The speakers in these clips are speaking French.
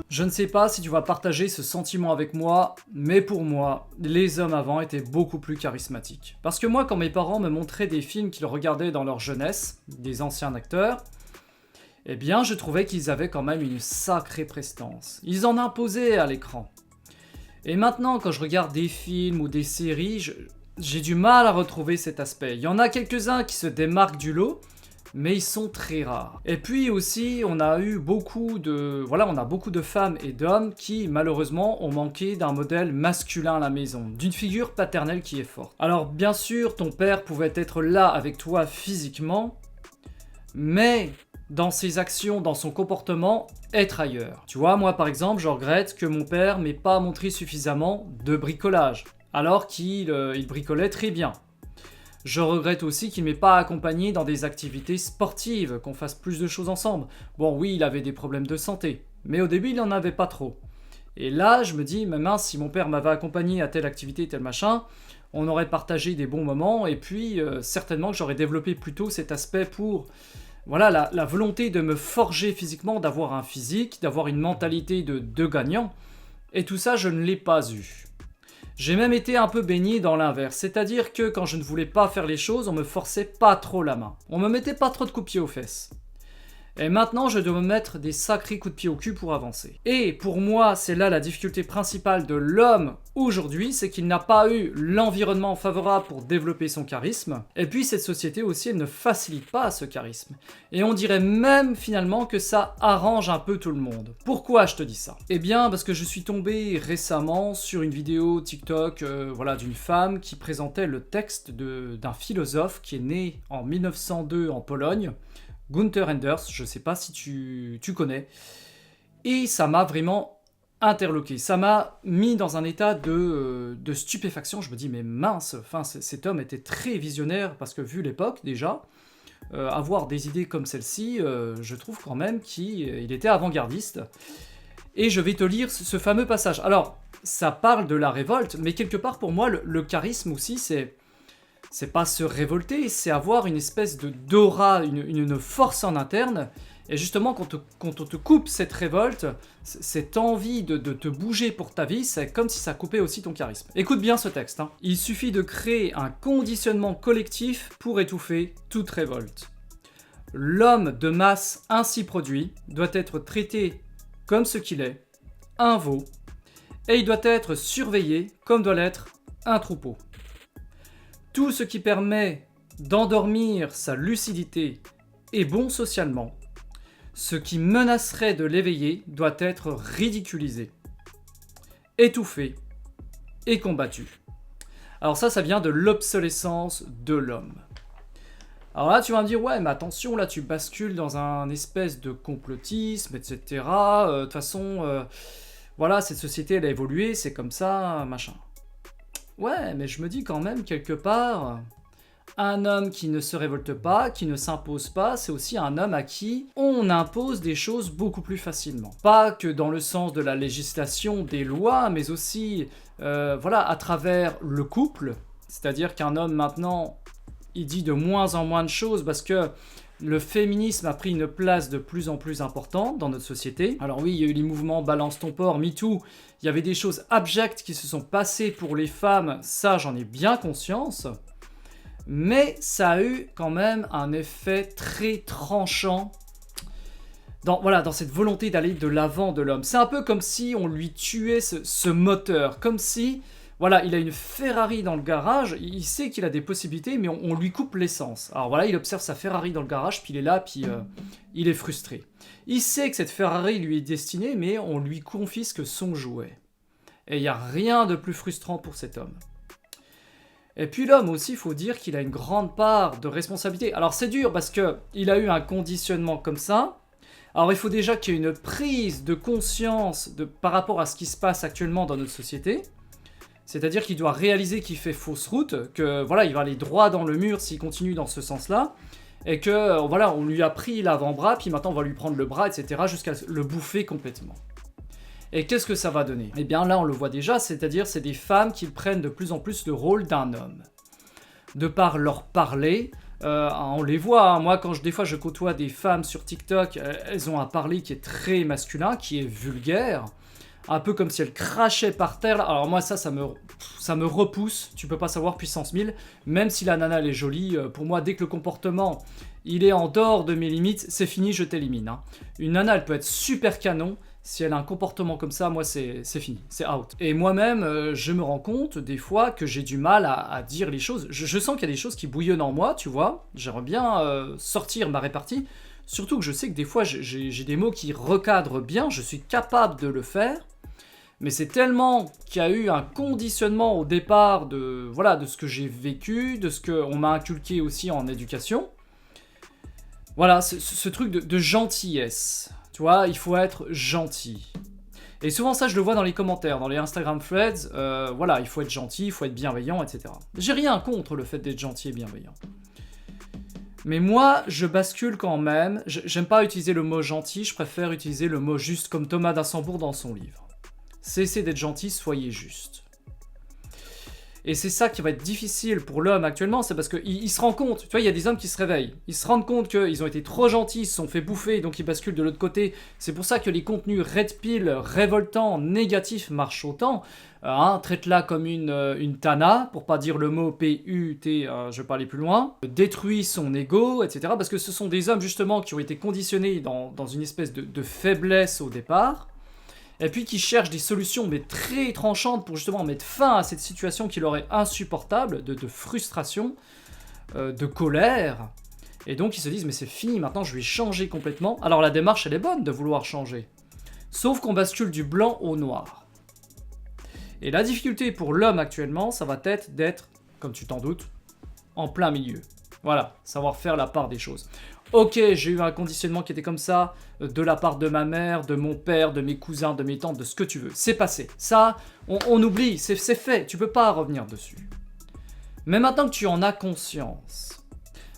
Je ne sais pas si tu vas partager ce sentiment avec moi, mais pour moi, les hommes avant étaient beaucoup plus charismatiques. Parce que moi, quand mes parents me montraient des films qu'ils regardaient dans leur jeunesse, des anciens acteurs, eh bien, je trouvais qu'ils avaient quand même une sacrée prestance. Ils en imposaient à l'écran. Et maintenant, quand je regarde des films ou des séries, j'ai du mal à retrouver cet aspect. Il y en a quelques-uns qui se démarquent du lot, mais ils sont très rares. Et puis aussi, on a beaucoup de femmes et d'hommes qui, malheureusement, ont manqué d'un modèle masculin à la maison, d'une figure paternelle qui est forte. Alors, bien sûr, ton père pouvait être là avec toi physiquement, mais dans ses actions, dans son comportement, être ailleurs. Tu vois, moi par exemple, je regrette que mon père m'ait pas montré suffisamment de bricolage, alors qu'il bricolait très bien. Je regrette aussi qu'il m'ait pas accompagné dans des activités sportives, qu'on fasse plus de choses ensemble. Bon, oui, il avait des problèmes de santé, mais au début, il n'en avait pas trop. Et là, je me dis, mais mince, si mon père m'avait accompagné à telle activité, tel machin, on aurait partagé des bons moments, et puis certainement que j'aurais développé plutôt cet aspect pour la volonté de me forger physiquement, d'avoir un physique, d'avoir une mentalité de gagnant. Et tout ça, je ne l'ai pas eu. J'ai même été un peu baigné dans l'inverse, c'est-à-dire que quand je ne voulais pas faire les choses, on me forçait pas trop la main. On me mettait pas trop de coups de pied aux fesses. Et maintenant, je dois me mettre des sacrés coups de pied au cul pour avancer. Et pour moi, c'est là la difficulté principale de l'homme aujourd'hui, c'est qu'il n'a pas eu l'environnement favorable pour développer son charisme. Et puis cette société aussi, elle ne facilite pas ce charisme. Et on dirait même finalement que ça arrange un peu tout le monde. Pourquoi je te dis ça ? Eh bien, parce que je suis tombé récemment sur une vidéo TikTok d'une femme qui présentait le texte d'un philosophe qui est né en 1902 en Pologne, Gunther Anders, je ne sais pas si tu connais, et ça m'a vraiment interloqué, ça m'a mis dans un état de stupéfaction. Je me dis mais mince, cet homme était très visionnaire, parce que vu l'époque déjà, avoir des idées comme celle-ci, je trouve quand même qu'il était avant-gardiste. Et je vais te lire ce fameux passage. Alors, ça parle de la révolte, mais quelque part pour moi, le charisme aussi, c'est pas se révolter, c'est avoir une espèce d'aura, une force en interne. Et justement, quand on te coupe cette révolte, cette envie de te bouger pour ta vie, c'est comme si ça coupait aussi ton charisme. Écoute bien ce texte. Il suffit de créer un conditionnement collectif pour étouffer toute révolte. L'homme de masse ainsi produit doit être traité comme ce qu'il est, un veau, et il doit être surveillé comme doit l'être un troupeau. Tout ce qui permet d'endormir sa lucidité est bon socialement. Ce qui menacerait de l'éveiller doit être ridiculisé, étouffé et combattu. Alors ça vient de l'obsolescence de l'homme. Alors là, tu vas me dire, ouais, mais attention, là, tu bascules dans un espèce de complotisme, etc. De toute façon, cette société, elle a évolué, c'est comme ça, machin. Ouais, mais je me dis quand même, quelque part, un homme qui ne se révolte pas, qui ne s'impose pas, c'est aussi un homme à qui on impose des choses beaucoup plus facilement. Pas que dans le sens de la législation, des lois, mais aussi, à travers le couple. C'est-à-dire qu'un homme, maintenant, il dit de moins en moins de choses parce que le féminisme a pris une place de plus en plus importante dans notre société. Alors oui, il y a eu les mouvements Balance ton porc, MeToo, il y avait des choses abjectes qui se sont passées pour les femmes, ça j'en ai bien conscience, mais ça a eu quand même un effet très tranchant dans cette volonté d'aller de l'avant de l'homme. C'est un peu comme si on lui tuait ce moteur, comme si... il a une Ferrari dans le garage, il sait qu'il a des possibilités, mais on lui coupe l'essence. Alors il observe sa Ferrari dans le garage, puis il est là, puis il est frustré. Il sait que cette Ferrari lui est destinée, mais on lui confisque son jouet. Et il n'y a rien de plus frustrant pour cet homme. Et puis l'homme aussi, il faut dire qu'il a une grande part de responsabilité. Alors c'est dur, parce qu'il a eu un conditionnement comme ça. Alors il faut déjà qu'il y ait une prise de conscience par rapport à ce qui se passe actuellement dans notre société. C'est-à-dire qu'il doit réaliser qu'il fait fausse route, que il va aller droit dans le mur s'il continue dans ce sens-là, et que on lui a pris l'avant-bras, puis maintenant on va lui prendre le bras, etc., jusqu'à le bouffer complètement. Et qu'est-ce que ça va donner ? Eh bien là on le voit déjà, c'est-à-dire c'est des femmes qui prennent de plus en plus le rôle d'un homme. De par leur parler, On les voit, hein. Moi, des fois je côtoie des femmes sur TikTok, elles ont un parler qui est très masculin, qui est vulgaire, un peu comme si elles crachaient par terre. Alors moi, ça me repousse, tu peux pas savoir, puissance 1000, même si la nana elle est jolie, pour moi, dès que le comportement il est en dehors de mes limites, c'est fini, je t'élimine. Hein. Une nana, elle peut être super canon, si elle a un comportement comme ça, moi c'est fini, c'est out. Et moi-même, je me rends compte des fois que j'ai du mal à dire les choses. Je sens qu'il y a des choses qui bouillonnent en moi, tu vois. J'aimerais bien sortir ma répartie. Surtout que je sais que des fois j'ai des mots qui recadrent bien, je suis capable de le faire. Mais c'est tellement qu'il y a eu un conditionnement au départ de ce que j'ai vécu, de ce qu'on m'a inculqué aussi en éducation. Voilà, ce truc de gentillesse. Tu vois, il faut être gentil. Et souvent ça, je le vois dans les commentaires, dans les Instagram threads. Il faut être gentil, il faut être bienveillant, etc. J'ai rien contre le fait d'être gentil et bienveillant. Mais moi, je bascule quand même. J'aime pas utiliser le mot gentil, je préfère utiliser le mot juste, comme Thomas d'Assembourg dans son livre. Cessez d'être gentil, soyez juste. Et c'est ça qui va être difficile pour l'homme actuellement, c'est parce qu'il se rend compte, tu vois, il y a des hommes qui se réveillent, ils se rendent compte qu'ils ont été trop gentils, ils se sont fait bouffer, donc ils basculent de l'autre côté. C'est pour ça que les contenus red pill, révoltants, négatifs marchent autant. Traite-la comme une tana, pour pas dire le mot P-U-T, je vais pas aller plus loin. Détruit son ego, etc. Parce que ce sont des hommes justement qui ont été conditionnés dans une espèce de faiblesse au départ. Et puis qui cherchent des solutions mais très tranchantes pour justement mettre fin à cette situation qui leur est insupportable, de frustration, de colère. Et donc ils se disent mais c'est fini, maintenant je vais changer complètement. Alors la démarche elle est bonne de vouloir changer. Sauf qu'on bascule du blanc au noir. Et la difficulté pour l'homme actuellement, ça va être d'être, comme tu t'en doutes, en plein milieu. Voilà, savoir faire la part des choses. Ok, j'ai eu un conditionnement qui était comme ça, de la part de ma mère, de mon père, de mes cousins, de mes tantes, de ce que tu veux. C'est passé. Ça, on oublie, c'est fait, tu peux pas revenir dessus. Mais maintenant que tu en as conscience,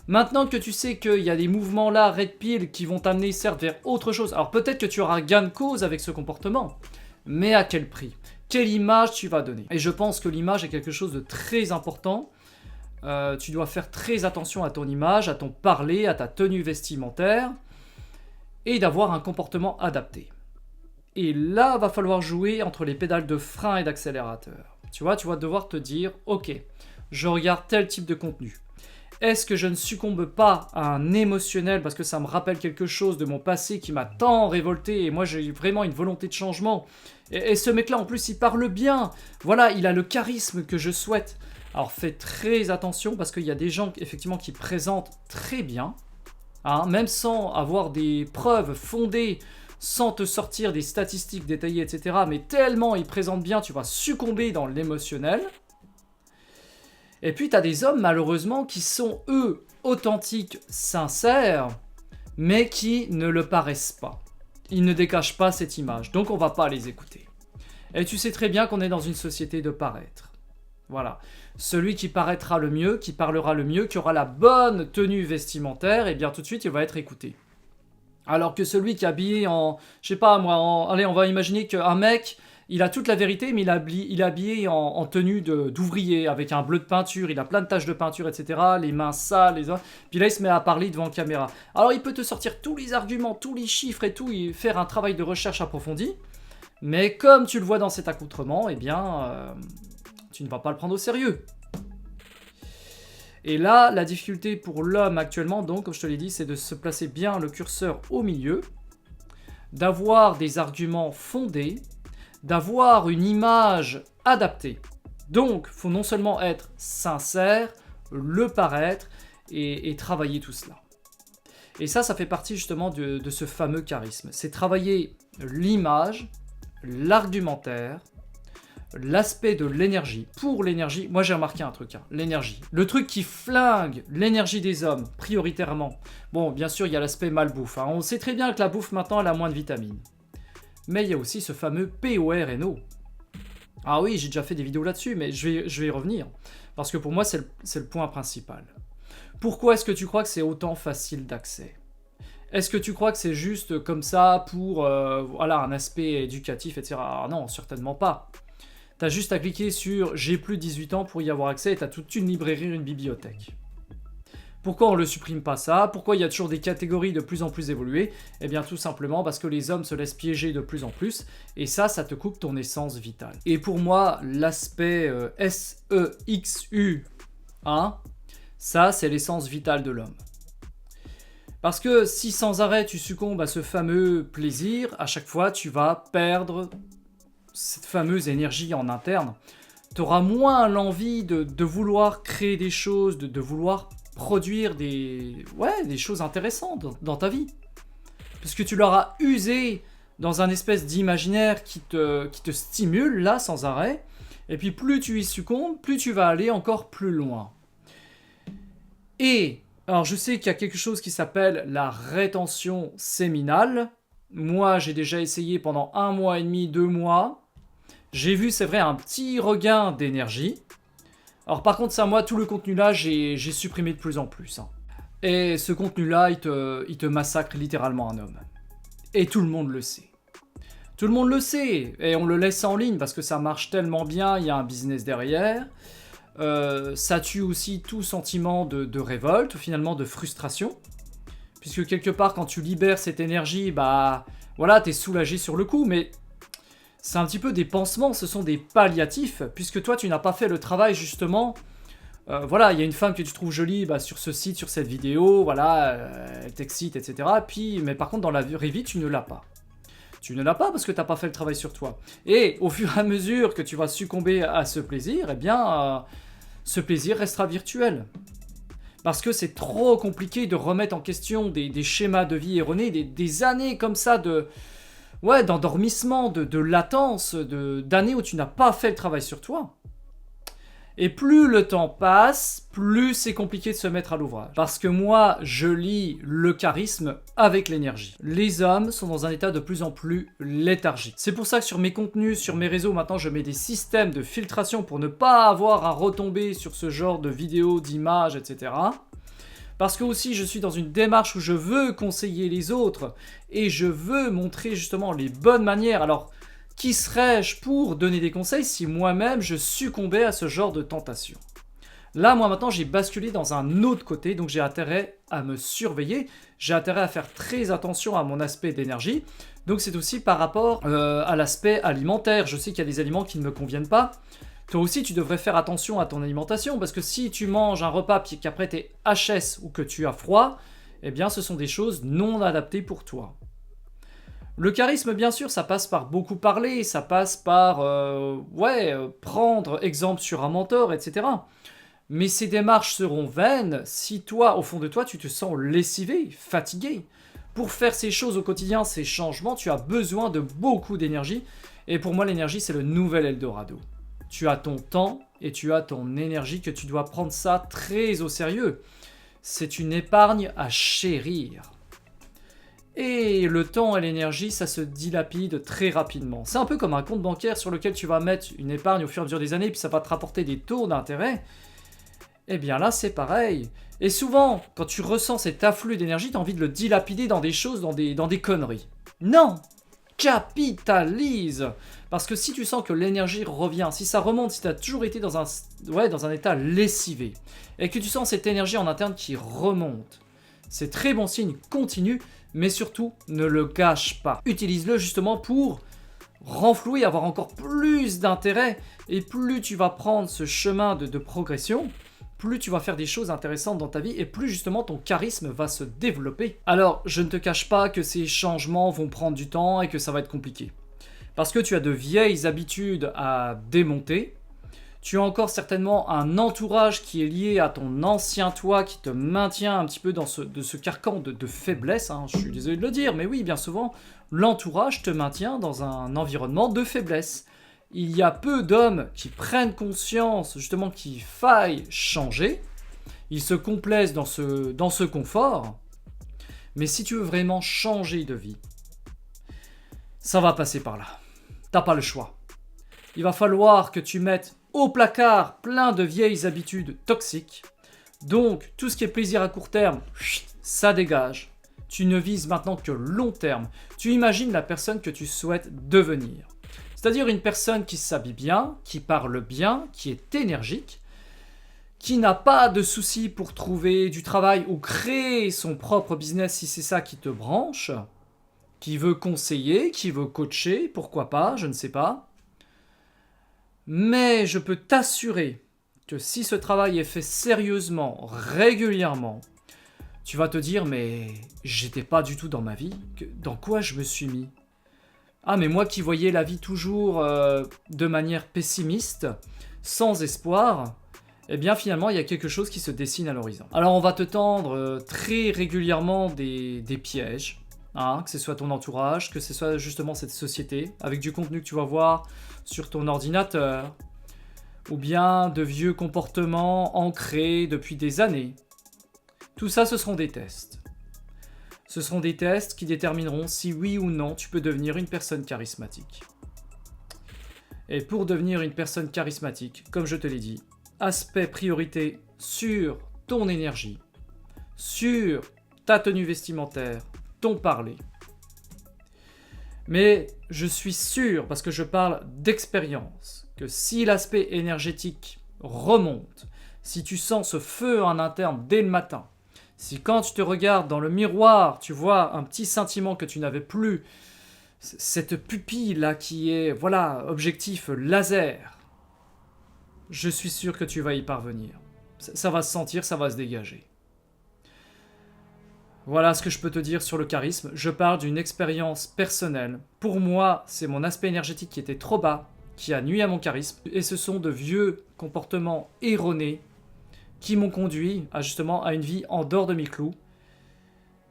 maintenant que tu sais qu'il y a des mouvements là, red pill, qui vont t'amener certes vers autre chose, alors peut-être que tu auras gain de cause avec ce comportement, mais à quel prix ? Quelle image tu vas donner ? Et je pense que l'image est quelque chose de très important. Tu dois faire très attention à ton image, à ton parler, à ta tenue vestimentaire, et d'avoir un comportement adapté. Et là, va falloir jouer entre les pédales de frein et d'accélérateur. Tu vas devoir te dire, ok, je regarde tel type de contenu. Est-ce que je ne succombe pas à un émotionnel parce que ça me rappelle quelque chose de mon passé qui m'a tant révolté et moi j'ai vraiment une volonté de changement. Et ce mec-là, en plus, il parle bien. Voilà, il a le charisme que je souhaite. Alors fais très attention parce qu'il y a des gens effectivement qui présentent très bien, même sans avoir des preuves fondées, sans te sortir des statistiques détaillées, etc. Mais tellement ils présentent bien, tu vas succomber dans l'émotionnel. Et puis tu as des hommes malheureusement qui sont eux authentiques, sincères, mais qui ne le paraissent pas. Ils ne dégagent pas cette image, donc on va pas les écouter. Et tu sais très bien qu'on est dans une société de paraître. Voilà. Celui qui paraîtra le mieux, qui parlera le mieux, qui aura la bonne tenue vestimentaire, et bien tout de suite il va être écouté. Alors que celui qui est habillé en... Je sais pas moi, allez on va imaginer qu'un mec, il a toute la vérité, mais il est habillé en tenue d'ouvrier, avec un bleu de peinture, il a plein de taches de peinture, etc. Les mains sales, puis là il se met à parler devant la caméra. Alors il peut te sortir tous les arguments, tous les chiffres et tout, et faire un travail de recherche approfondi, mais comme tu le vois dans cet accoutrement, eh bien... tu ne vas pas le prendre au sérieux. Et là, la difficulté pour l'homme actuellement, donc, comme je te l'ai dit, c'est de se placer bien le curseur au milieu, d'avoir des arguments fondés, d'avoir une image adaptée. Donc, il faut non seulement être sincère, le paraître et travailler tout cela. Et ça fait partie justement de ce fameux charisme. C'est travailler l'image, l'argumentaire, l'aspect de l'énergie. Pour l'énergie, moi j'ai remarqué un truc, l'énergie. Le truc qui flingue l'énergie des hommes, prioritairement. Bon, bien sûr, il y a l'aspect malbouffe. On sait très bien que la bouffe, maintenant, elle a moins de vitamines. Mais il y a aussi ce fameux PORNO. Ah oui, j'ai déjà fait des vidéos là-dessus, mais je vais y revenir. Parce que pour moi, c'est le point principal. Pourquoi est-ce que tu crois que c'est autant facile d'accès ? Est-ce que tu crois que c'est juste comme ça pour un aspect éducatif, etc. Ah non, certainement pas. T'as juste à cliquer sur « J'ai plus de 18 ans pour y avoir accès » et t'as toute une librairie, une bibliothèque. Pourquoi on ne le supprime pas ça? Pourquoi il y a toujours des catégories de plus en plus évoluées? Eh bien tout simplement parce que les hommes se laissent piéger de plus en plus, et ça te coupe ton essence vitale. Et pour moi, l'aspect SEXU, hein, ça c'est l'essence vitale de l'homme. Parce que si sans arrêt tu succombes à ce fameux plaisir, à chaque fois tu vas perdre cette fameuse énergie en interne. Tu auras moins l'envie de vouloir créer des choses, de vouloir produire des choses intéressantes dans ta vie. Parce que tu l'auras usé dans un espèce d'imaginaire qui te stimule, là, sans arrêt. Et puis plus tu y succombes, plus tu vas aller encore plus loin. Et, alors je sais qu'il y a quelque chose qui s'appelle la rétention séminale. Moi, j'ai déjà essayé pendant 1 mois et demi, 2 mois. J'ai vu, c'est vrai, un petit regain d'énergie. Alors par contre, ça, moi, tout le contenu-là, j'ai supprimé de plus en plus. Hein. Et ce contenu-là, il te massacre littéralement un homme. Et tout le monde le sait. Tout le monde le sait. Et on le laisse en ligne parce que ça marche tellement bien, il y a un business derrière. Ça tue aussi tout sentiment de révolte, finalement de frustration. Puisque quelque part, quand tu libères cette énergie, bah voilà, t'es soulagé sur le coup, mais c'est un petit peu des pansements, ce sont des palliatifs, puisque toi, tu n'as pas fait le travail, justement. Voilà, il y a une femme que tu trouves jolie sur ce site, sur cette vidéo, voilà, elle t'excite, etc. Mais par contre, dans la vraie vie, tu ne l'as pas. Tu ne l'as pas parce que tu n'as pas fait le travail sur toi. Et au fur et à mesure que tu vas succomber à ce plaisir, eh bien, ce plaisir restera virtuel. Parce que c'est trop compliqué de remettre en question des schémas de vie erronés, des années comme ça d'endormissement, de latence, d'années où tu n'as pas fait le travail sur toi. Et plus le temps passe, plus c'est compliqué de se mettre à l'ouvrage. Parce que moi, je lie le charisme avec l'énergie. Les hommes sont dans un état de plus en plus léthargique. C'est pour ça que sur mes contenus, sur mes réseaux, maintenant, je mets des systèmes de filtration pour ne pas avoir à retomber sur ce genre de vidéos, d'images, etc. Parce que aussi, je suis dans une démarche où je veux conseiller les autres et je veux montrer justement les bonnes manières. Alors, qui serais-je pour donner des conseils si moi-même je succombais à ce genre de tentation? Là, moi maintenant, j'ai basculé dans un autre côté, donc j'ai intérêt à me surveiller, j'ai intérêt à faire très attention à mon aspect d'énergie. Donc c'est aussi par rapport à l'aspect alimentaire. Je sais qu'il y a des aliments qui ne me conviennent pas. Toi aussi, tu devrais faire attention à ton alimentation, parce que si tu manges un repas puis qu'après tu es HS ou que tu as froid, eh bien ce sont des choses non adaptées pour toi. Le charisme, bien sûr, ça passe par beaucoup parler, ça passe par prendre exemple sur un mentor, etc. Mais ces démarches seront vaines si toi, au fond de toi, tu te sens lessivé, fatigué. Pour faire ces choses au quotidien, ces changements, tu as besoin de beaucoup d'énergie. Et pour moi, l'énergie, c'est le nouvel Eldorado. Tu as ton temps et tu as ton énergie que tu dois prendre ça très au sérieux. C'est une épargne à chérir. Et le temps et l'énergie, ça se dilapide très rapidement. C'est un peu comme un compte bancaire sur lequel tu vas mettre une épargne au fur et à mesure des années, puis ça va te rapporter des taux d'intérêt. Eh bien là, c'est pareil. Et souvent, quand tu ressens cet afflux d'énergie, tu as envie de le dilapider dans des choses, dans des conneries. Non! Capitalise! Parce que si tu sens que l'énergie revient, si ça remonte, si tu as toujours été dans un état lessivé, et que tu sens cette énergie en interne qui remonte, c'est très bon signe, continue, mais surtout, ne le gâche pas. Utilise-le justement pour renflouer, avoir encore plus d'intérêt, et plus tu vas prendre ce chemin de progression, plus tu vas faire des choses intéressantes dans ta vie, et plus justement ton charisme va se développer. Alors, je ne te cache pas que ces changements vont prendre du temps et que ça va être compliqué. Parce que tu as de vieilles habitudes à démonter, tu as encore certainement un entourage qui est lié à ton ancien toi, qui te maintient un petit peu dans ce carcan de faiblesse. Hein. Je suis désolé de le dire, mais oui, bien souvent, l'entourage te maintient dans un environnement de faiblesse. Il y a peu d'hommes qui prennent conscience, justement, qu'il faille changer. Ils se complaisent dans ce confort. Mais si tu veux vraiment changer de vie, ça va passer par là. T'as pas le choix. Il va falloir que tu mettes au placard plein de vieilles habitudes toxiques. Donc, tout ce qui est plaisir à court terme, ça dégage. Tu ne vises maintenant que long terme. Tu imagines la personne que tu souhaites devenir. C'est-à-dire une personne qui s'habille bien, qui parle bien, qui est énergique, qui n'a pas de souci pour trouver du travail ou créer son propre business si c'est ça qui te branche, qui veut conseiller, qui veut coacher, pourquoi pas, je ne sais pas. Mais je peux t'assurer que si ce travail est fait sérieusement, régulièrement, tu vas te dire, mais j'étais pas du tout dans ma vie, dans quoi je me suis mis? Ah, mais moi qui voyais la vie toujours de manière pessimiste, sans espoir, eh bien finalement il y a quelque chose qui se dessine à l'horizon. Alors on va te tendre très régulièrement des pièges, hein, que ce soit ton entourage, que ce soit justement cette société, avec du contenu que tu vas voir sur ton ordinateur, ou bien de vieux comportements ancrés depuis des années. Tout ça, ce seront des tests. Ce seront des tests qui détermineront si oui ou non tu peux devenir une personne charismatique. Et pour devenir une personne charismatique, comme je te l'ai dit, aspect priorité sur ton énergie, sur ta tenue vestimentaire, ton parler. Mais je suis sûr, parce que je parle d'expérience, que si l'aspect énergétique remonte, si tu sens ce feu en interne dès le matin, si quand tu te regardes dans le miroir, tu vois un petit sentiment que tu n'avais plus, cette pupille là qui est, voilà, objectif laser, je suis sûr que tu vas y parvenir. Ça va se sentir, ça va se dégager. Voilà ce que je peux te dire sur le charisme. Je parle d'une expérience personnelle. Pour moi, c'est mon aspect énergétique qui était trop bas, qui a nui à mon charisme. Et ce sont de vieux comportements erronés qui m'ont conduit justement à une vie en dehors de mes clous.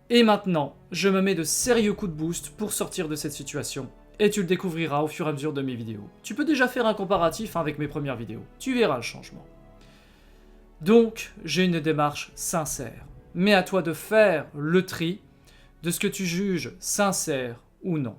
Et maintenant, je me mets de sérieux coups de boost pour sortir de cette situation. Et tu le découvriras au fur et à mesure de mes vidéos. Tu peux déjà faire un comparatif avec mes premières vidéos. Tu verras le changement. Donc, j'ai une démarche sincère. Mais à toi de faire le tri de ce que tu juges sincère ou non.